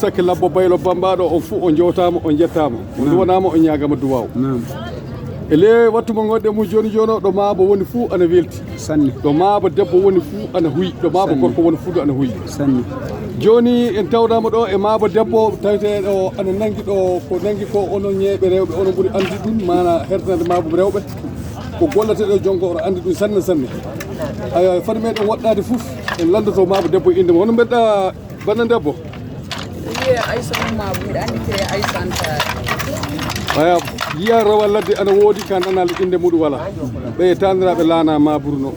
sakki labbo baylo bambaɗo on fu on jewtama on jettama on duwanama on ñagama duwaw ele wattu mo gonɗe mu joni jono ɗo maabo woni fuu ana welti sanni ɗo maabo debbo woni fuu ana huyi ɗo maabo gorko woni fuu ana huyi sanni joni en tawdama ɗo e maabo debbo tawete ɗo ana nangi ɗo ko nangi ko onon ñeeɓe rewɓe onon ɓuuri andi ɗum mana hertanade maabo rewɓe ko gollate ɗo jonko oɗo andi ɗum sanne sanne aya fadi meɗen woɗɗade fof en landoto maabo debbo inde mo hono mbeɗɗa banna debbo Aïssa maabo mbiɗa andite Aïssa Anta aya yiya rawa ladde ana woodi kan anal inde muɗum wala ɓe taniraɓe laana maburu no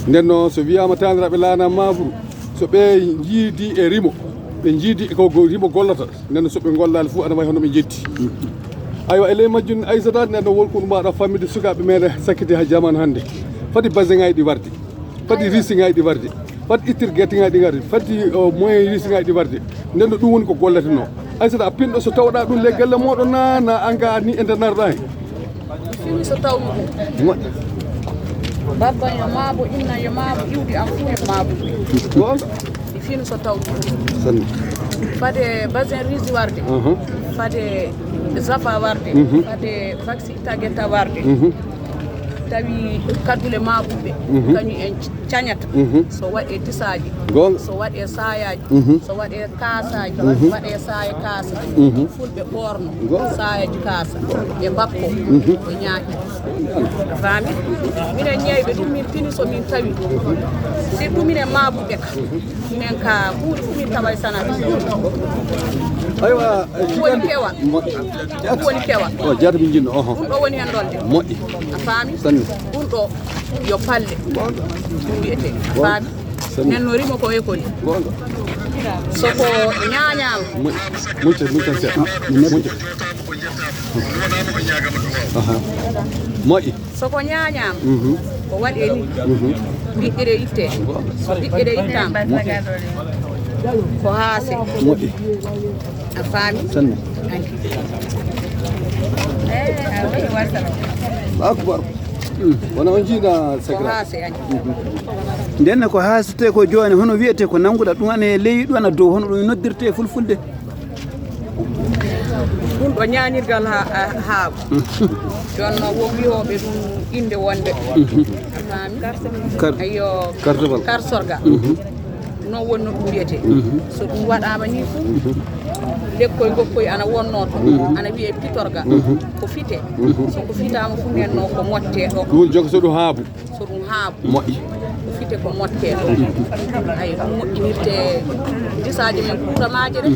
nden noon so wiyama taniraɓe laana maburu so ɓe jiidi e rimo ɓe jiidi ko rimo gollata nden so ɓe gollali fof ana wayi hono ɓe jetti aywa e ley majjum aissata nden ɗo wonko ɗumaɗa fammide sukaɓe meɗen sakkiti ha jamanu hannde fadi basin ngaji ɗi warde fadi risi ngaji ɗi warde fadi ittir guerte ngaji ɗi garde fadi moyen risi ngaji ɗi warde nden ɗo ɗum woni ko golleteno aissata a pinɗo so tawɗa ɗum le galle moɗon na anga ni e nder narɗa hen fini so tawmi moƴƴi babba yo maabo inna yo maabo iwdi am fu e maabo gonga fini so tawmi sanni fade basin risi warde fade zafa warde fade vaccine itagenta warde tawi kadule mabuɓe kañum en cañata so waɗe tisaji so waɗe sayaji so waɗe kasaji waɗe saya kasa fulɓe ɓorno sayaji kasa e bakko e ñaaƴi fami minen ñeyɓe ɗum min pini so min tawi si ɗuminen mabuɓe ka minen ka huuɗo fu min tawa sanata aywa woni kewa woni kewa o jaata min jinno ɗum ɗo woni hen dolde moƴƴi a faami sanni ɗum ɗo yo palle ɗum wiyete a faami nen no rimo ko e koni soko ñañama mucce seeɗa mucce moƴƴi soko ñañama ko waɗe ni ɓiɗɗire itte so ɓiɗɗire ittama ko haase moƴƴi a faami sanni akbar wona on jiida ko haase ani nden ko haasete ko joni hono wiyete ko nanguɗa ɗum ane ley ɗum ana dow hono ɗum noddirte fulfulde ɗum ɗo ñañirgal haako jonno wo wiyoɓe ɗum inde wonde a faami ayo karsorga non wonno ɗum wiyete so ɗum waɗama ni fuu lekkoy gokkoy ana wonno to ana wiye pitorga ko fite so ko fitama fu nenno ko motte ɗo ɗum jogo so ɗum haabu moƴƴi ko fite ko motte ɗo ay ɗum moƴƴinirte disaji men kuutamaje ɗe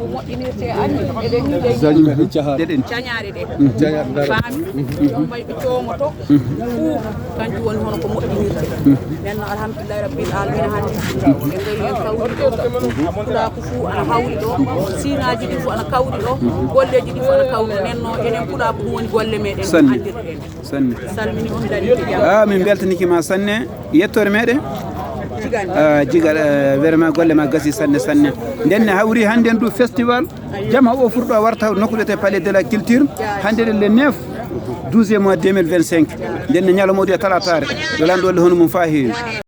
ko moƴƴinirte anni eɗen ni disaji men cañaɗe ɗe faami ɗum may ɓe coomoto fuu kanjum woni hono ko moƴƴinirte nenno alhamdulillahi rabbil alamina hande ɓe gari en kawri puɗako fuu ana hawri ɗo sinaji ɗi fof ana kawri ɗo golleji ɗi fof ana kawri nenno enen puɗako ɗum woni golle meɗen andirɗen sanne salmini on dañite jam min beltanikima sanne yettore meɗen jigal vraiment golle ma gasi sanne sanne ndenne hawri hande ndu festival jama o furɗo warta nokkuɗete palais de la culture hande le 9 12e mois 2025 ndenne ñalawma o talatare yo lanɗo holle hono mum fa heewi